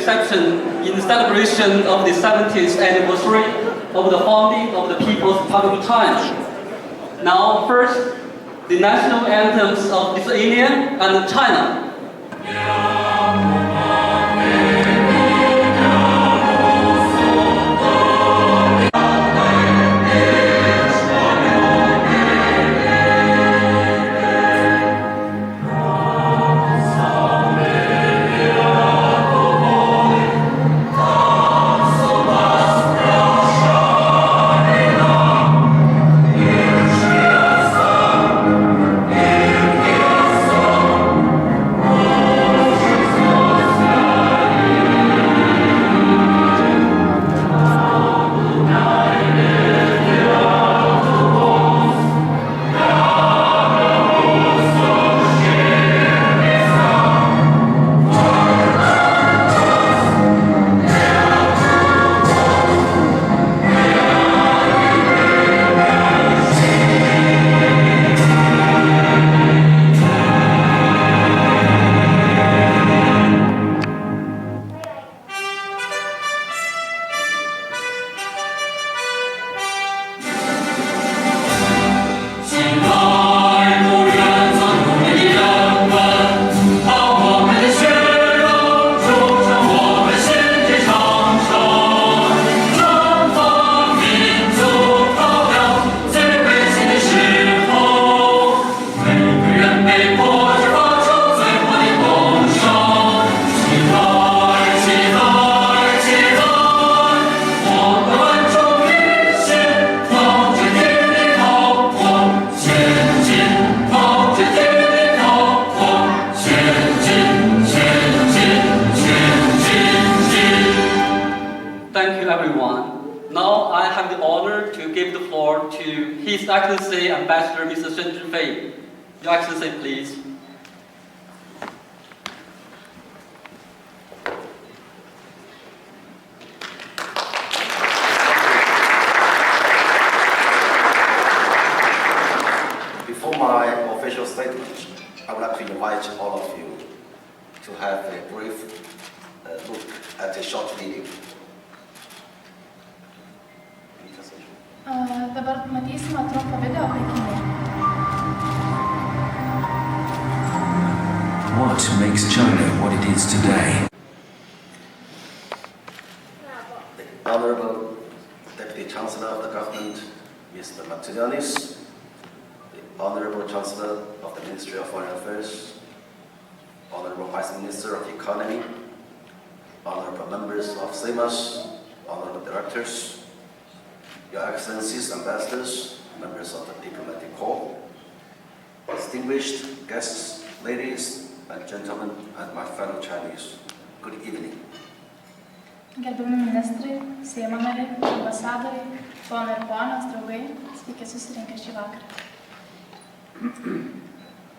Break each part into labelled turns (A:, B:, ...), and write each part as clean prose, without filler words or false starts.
A: reception in celebration of the 70th anniversary of the founding of the People's Republic of China. Now, first, the national anthems of Lithuania and China. His Excellency Ambassador Mr. Shen Zhifei. Your Excellency, please.
B: Before my official statement, I would like to invite all of you to have a brief look at a short video.
C: Dabar matysime trumpą video Pekine.
D: What makes China what it is today?
B: The Honorable Deputy Chancellor of the Government, Mr. Martinianis, the Honorable Chancellor of the Ministry of Foreign Affairs, Honorable Vice Minister of Economy, Honorable Members of SEMAS, Honorable Directors, Your Excellencies, Ambassadors, members of the Diplomatic Corps, distinguished guests, ladies and gentlemen, and my fellow Chinese, good evening.
C: Gerbiami ministrai, Seimo nariai, ambasadoriai, ponai ir ponios, draugai, sveiki susirinkę šį vakarą.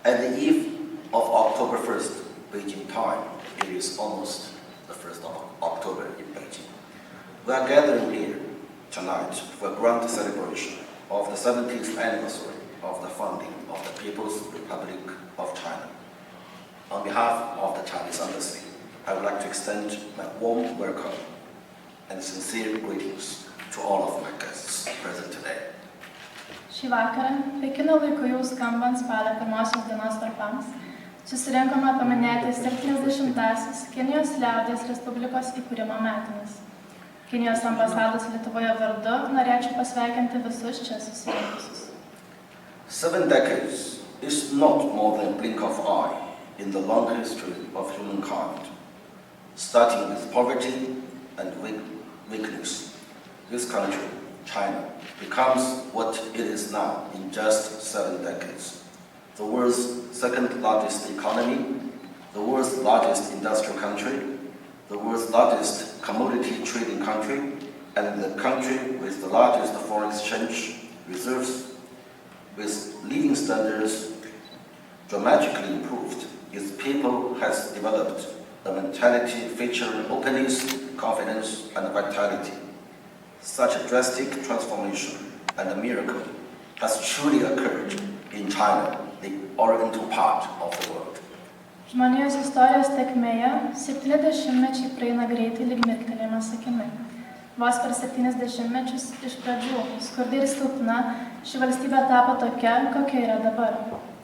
B: At the eve of October 1st, Beijing time, it is almost the 1st of October in Beijing. We are gathering here tonight for a grand celebration of the 70th anniversary of the founding of the People's Republic of China. On behalf of the Chinese Embassy, I would like to extend my warm welcome and sincere greetings to all of my guests present today.
C: Šį vakarą, Pekino laiku jau skambant spalio 1 dienos varpams, susirinkome paminėti 70-asias Kinijos liaudies Respublikos įkūrimo metines. Kinijos ambasados Lietuvoje vardu norėčiau pasveikinti visus čia susirinkusius.
B: 7 decades is not more than a blink of eye in the long history of humankind. Starting with poverty and weakness, this country, China, becomes what it is now in just 7 decades. The world's second largest economy, the world's largest industrial country, the world's largest commodity trading country, and the country with the largest foreign exchange reserves, with living standards dramatically improved. Its people has developed a mentality featuring openness, confidence, and vitality. Such a drastic transformation and a miracle has truly occurred in China, the oriental part of the world.
C: Žmonijos istorijos tėkmėje 70-mečiai praeina greitai lyg mirktelėjimas akimi. Vos per 70 mečius iš pradžių skurdi ir silpna ši valstybė tapo tokia, kokia yra dabar.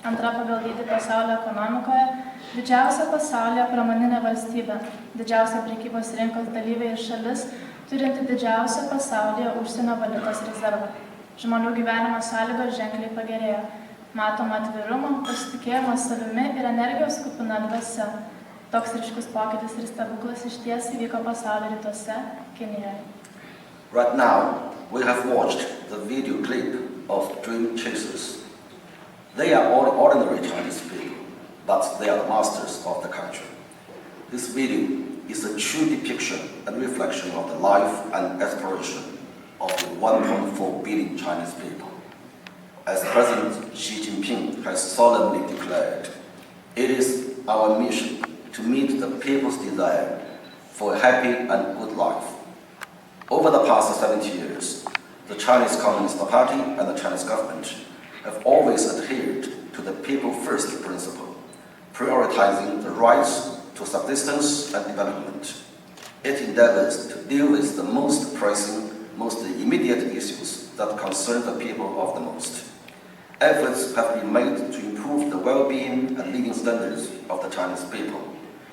C: Antra pagal dydį pasaulio ekonomikoje, didžiausia pasaulyje pramoninė valstybė, didžiausia prekybos rinkos dalyvė ir šalis, turinti didžiausią pasaulyje užsienio valiutos rezervą. Žmonių gyvenimo sąlygos ženkliai pagerėjo. Matoma atvirumo, pasitikėjimo savimi ir energijos kupina dvasia. Toks ryškus pokytis ir stebuklas išties įvyko pasaulio rytuose, Kinijoje.
B: Right now, we have watched the video clip of Dream Chasers. They are all ordinary Chinese people, but they are the masters of the country. This video is a true depiction and reflection of the life and aspiration of the 1.4 billion Chinese people. As President Xi Jinping has solemnly declared, it is our mission to meet the people's desire for a happy and good life. Over the past 70 years, the Chinese Communist Party and the Chinese government have always adhered to the people-first principle, prioritizing the rights to subsistence and development. It endeavors to deal with the most pressing, most immediate issues that concern the people of the most. Efforts have been made to improve the well-being and living standards of the Chinese people,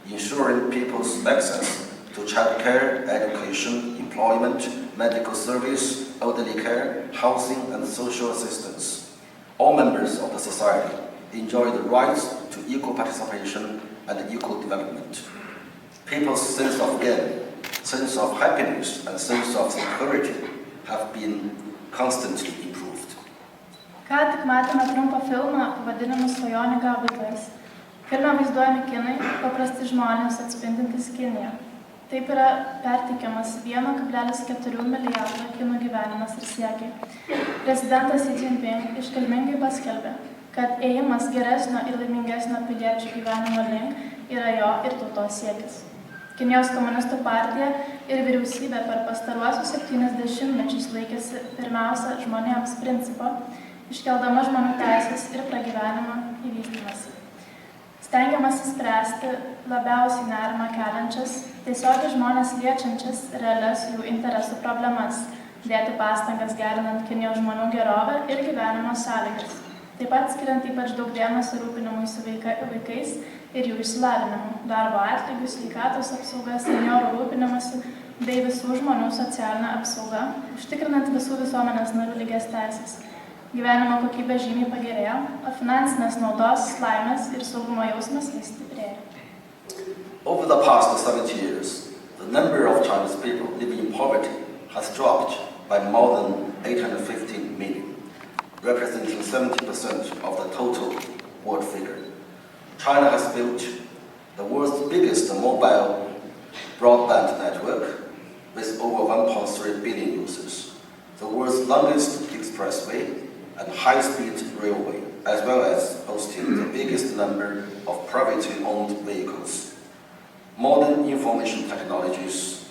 B: ensuring people's access to childcare, education, employment, medical service, elderly care, housing, and social assistance. All members of the society enjoy the rights to equal participation and equal development. People's sense of gain, sense of happiness, and sense of security have been constantly improved.
C: Ką tik matėme trumpą filmą pavadinimu Svajonių gaudytojas. Filme vaizduojami kinai, paprasti žmonės atspindintys Kiniją. Taip yra perteikiamas 1,4 milijardo kinų gyvenimas ir siekiai. Prezidentas Si Czinь Pin iškilmingai paskelbė, kad ėjimas geresnio ir laimingesnio piliečių gyvenimo link yra jo ir tautos siekis. Kinijos komunistų partija ir vyriausybė per pastaruosius 70 mečius laikėsi pirmiausia žmonėms principo, iškeldama žmonių teisės ir pragyvenimą į vystymąsi. Stengiamasi spręsti labiausiai nerimą keliančias, tiesiogiai žmonės liečiančias realias jų interesų problemas, dėti pastangas gerinant Kinijos žmonių gerovę ir gyvenimo sąlygas. Taip pat skiriant ypač daug dėmesio rūpinimui su vaikais ir jų išsilavinimu, darbo atlygių, sveikatos apsauga, senjorų rūpinimasi bei visų žmonių socialinė apsauga, užtikrinant visų visuomenės narių lygias teisės. Gyvenimo kokybė žymiai pagerėjo, o finansinės naudos, laimės ir saugumo jausmas vis stiprėjo.
B: Over the past 70 years, the number of Chinese people living in poverty has dropped by more than 815 million, representing 70% of the total world figure. China has built the world's biggest mobile broadband network with over 1.3 billion users, the world's longest expressway and high-speed railway, as well as boasting the biggest number of privately owned vehicles. Modern information technologies,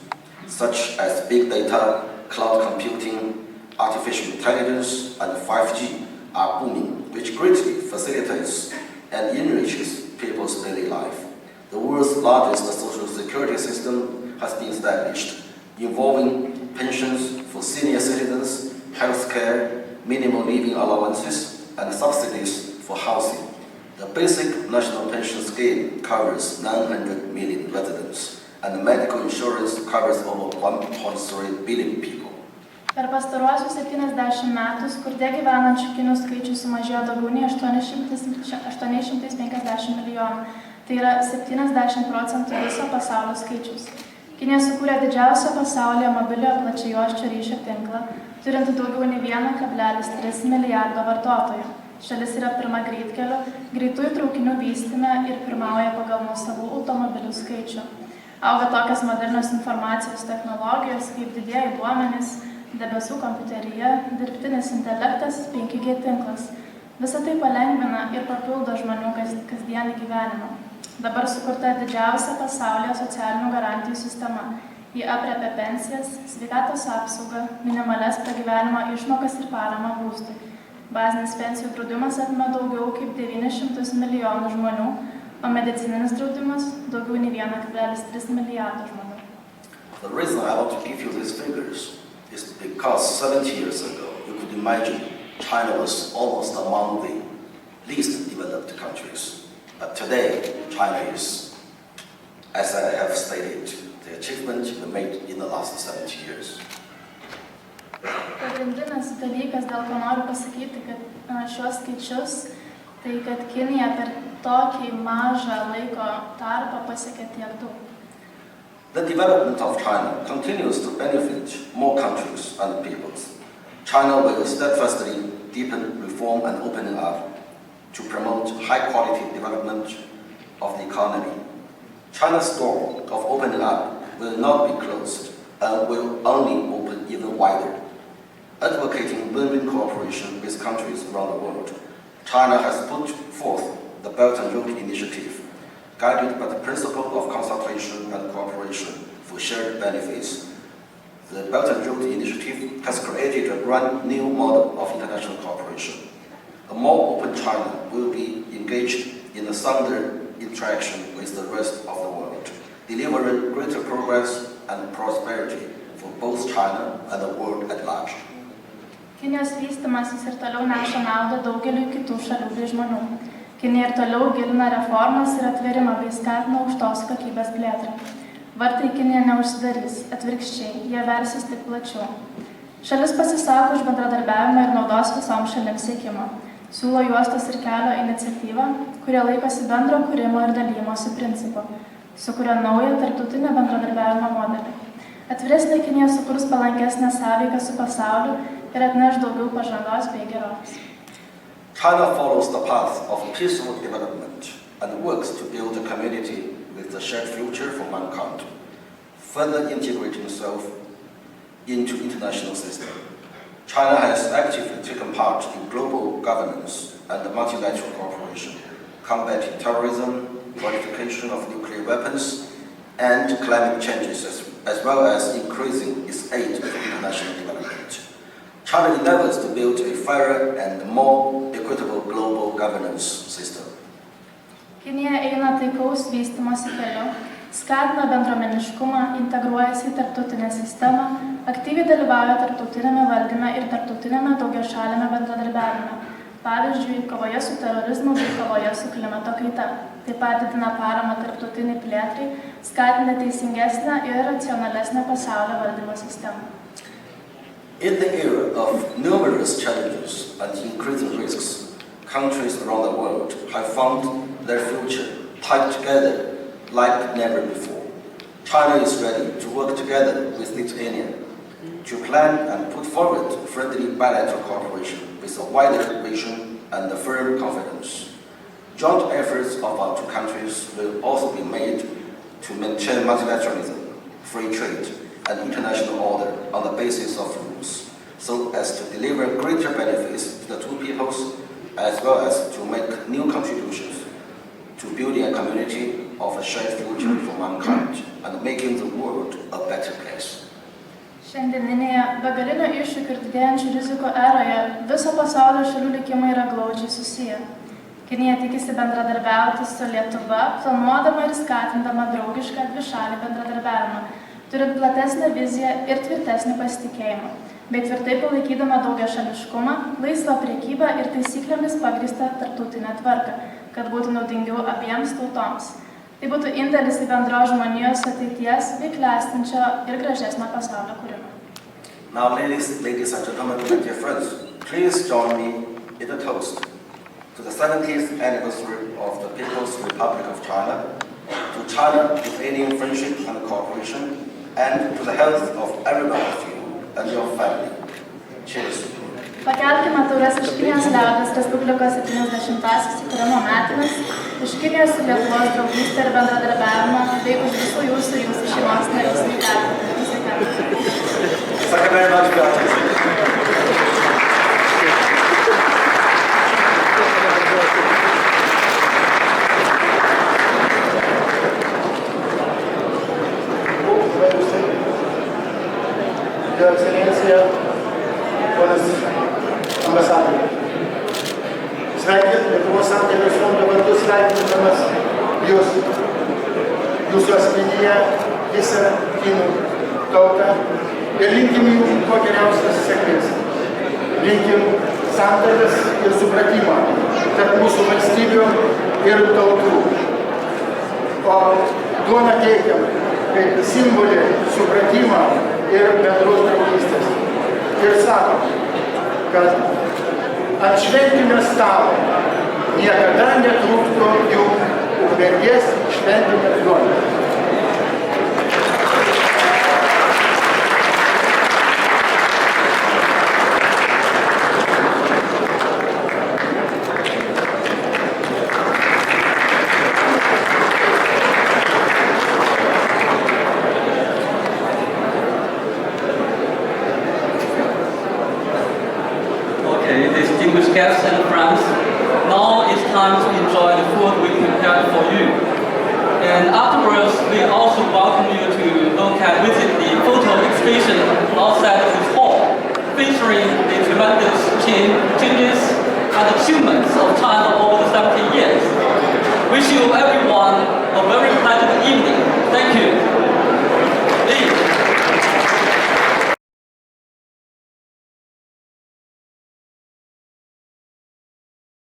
B: such as big data, cloud computing, artificial intelligence, and 5G are booming, which greatly facilitates and enriches people's daily life. The world's largest social security system has been established, involving pensions for senior citizens, health care, minimum living allowances, and subsidies for housing. The basic national pension scheme covers 900 million residents, and medical insurance covers over 1.3 billion people.
C: Per pastaruosius 70 metų skurde gyvenančių kinų skaičius sumažėjo daugiau nei 850 milijonų. Tai yra 70% viso pasaulio skaičius. Kinija sukūrė didžiausią pasaulyje mobiliojo plačiajuosčio ryšio tinklą, turinti daugiau nei 1,3 milijardo vartotojų. Šalis yra pirma greitkelių, greitųjų traukinių vystyme ir pirmauja pagal nuosavų automobilių skaičių. Auga tokias modernios informacijos technologijos kaip didieji duomenys, debesų kompiuterija, dirbtinis intelektas, 5G tinklas. Visa tai palengvina ir papildo žmonių kasdienį gyvenimą. Dabar sukurta didžiausia pasaulyje socialinių garantijų sistema. Ji aprėpia pensijas, sveikatos apsaugą, minimalias pragyvenimo išmokas ir paramą būstui. Bazinis pensijų draudimas apima daugiau kaip 900 milijonų žmonių, o medicininis draudimas daugiau nei 1,3 milijardo žmonių.
B: The reason I want to give you these figures is because 70 years ago, you could imagine China was almost among the least developed countries. But today, China is, as I have stated, the achievement made in the last 70 years.
C: Pagrindinis dalykas, dėl ko noriu pasakyti, kad šios skaičius, tai kad Kinija per tokį mažą laiko tarpą pasiekė tiek daug.
B: The development of China continues to benefit more countries and peoples. China will steadfastly deepen reform and opening up to promote high-quality development of the economy. China's door of opening up will not be closed and will only open even wider. Advocating win-win cooperation with countries around the world, China has put forth the Belt and Road Initiative, guided by the principle of consultation and cooperation for shared benefits. The Belt and Road Initiative has created a brand new model of international cooperation. A more open China will be engaged in a sounder interaction with the rest of the world, delivering greater progress and prosperity for both China and the world at large.
C: Kinijos vystymasis ir toliau neša naudą daugeliui kitų šalių bei žmonių. Kinija ir toliau gilina reformas ir atverimą bei skatina aukštos kokybės plėtrą. Vartai Kinija neužsidarys, atvirkščiai, jie versis tik plačiau. Šalis pasisako už bendradarbiavimą ir naudos visoms šalims siekimą. Siūlo juostos ir kelio iniciatyvą, kurie laikosi bendro kūrimo ir dalymosi principo, sukuria naują tarptautinio bendradarbiavimo modelį. Atviresnė Kinija sukurs palankesnę sąveiką su pasauliu ir atneš daugiau pažangos bei gerovės.
B: China follows the path of peaceful development and works to build a community with a shared future for mankind, further integrating itself into international system. China has actively taken part in global governance and multilateral cooperation, combating terrorism, proliferation of nuclear weapons, and climate changes, as well as increasing its aid for international development. China endeavors to build a fairer and more equitable global governance system.
C: Kinija eina taikaus vystymosi keliu, skatina bendruomeniškumą, integruojasi į tarptautinę sistemą, aktyviai dalyvauja tarptautinėme valdyme ir tarptautinėme daugiašaliame bendradarbiavime, pavyzdžiui, kovoje su terorizmu bei kovoje su klimato kaita. Taip pat didina paramą tarptautiniai plėtrai, skatina teisingesnę ir racionalesnę pasaulio valdymo sistemą.
B: In the era of numerous challenges and increasing risks, countries around the world have found their future tied together like never before. China is ready to work together with Lithuania to plan and put forward friendly bilateral cooperation with a wider vision and a firm confidence. Joint efforts of our two countries will also be made to maintain multilateralism, free trade, and international order on the basis of rules, so as to deliver greater benefits to the two peoples, as well as to make new contributions to building a community of a shared future for mankind and making the world a better place.
C: Šiandieninėje begalinių iššūkių ir didėjančių rizikų eroje viso pasaulio šalių likimai yra glaudžiai susiję. Kinija tikisi bendradarbiauti su Lietuva, planuodama ir skatindama draugišką dvišalį bendradarbiavimą, turint platesnę viziją ir tvirtesnį pasitikėjimą, bei tvirtai palaikydama daugiašališkumą, laisvą prekybą ir taisyklėmis pagrįstą tarptautinę tvarką, kad būtų naudingiau abiems tautoms. Tai būtų indėlis į bendros žmonijos ateities bei klestinčio ir gražesnio pasaulio kūrimą.
B: Now, ladies and gentlemen, my dear friends, please join me in a toast to the 70th anniversary of the People's Republic of China, to China-Lithuanian friendship and cooperation, and to the health of every one of you and your family. Cheers.
C: Pakelkime taures iš Kinijos liaudies Respublikos 70-asias įkūrimo metines, iš Kinijos ir Lietuvos draugystę ir bendradarbiavimą, bei už visų jūsų ir jūsų šeimos narių sveikatą.
B: Thank you very much for your attention.
E: Your Excellencia, ponas ambasadoriai. Sveikinu Lietuvos antėlių fondo vardu sveikindamas jūsų asmenyje visą kinų tautą ir linkim jums kuo geriausios sėkmės. Linkim santarvės ir supratimą tarp mūsų valstybių ir tautų. O duoną teikiam kaip simbolį supratimą ir bendros draugystės. Ir sakom, kad ant šventinio stalo niekada netrūktų jums ukmergės šventinio duonos.
A: Distinguished guests and friends, now it's time to enjoy the food we prepared for you. And afterwards, we also welcome you to look and visit the photo exhibition outside of this hall, featuring the tremendous changes and achievements of China over the 70 years. Wish you everyone a very pleasant evening. Thank you.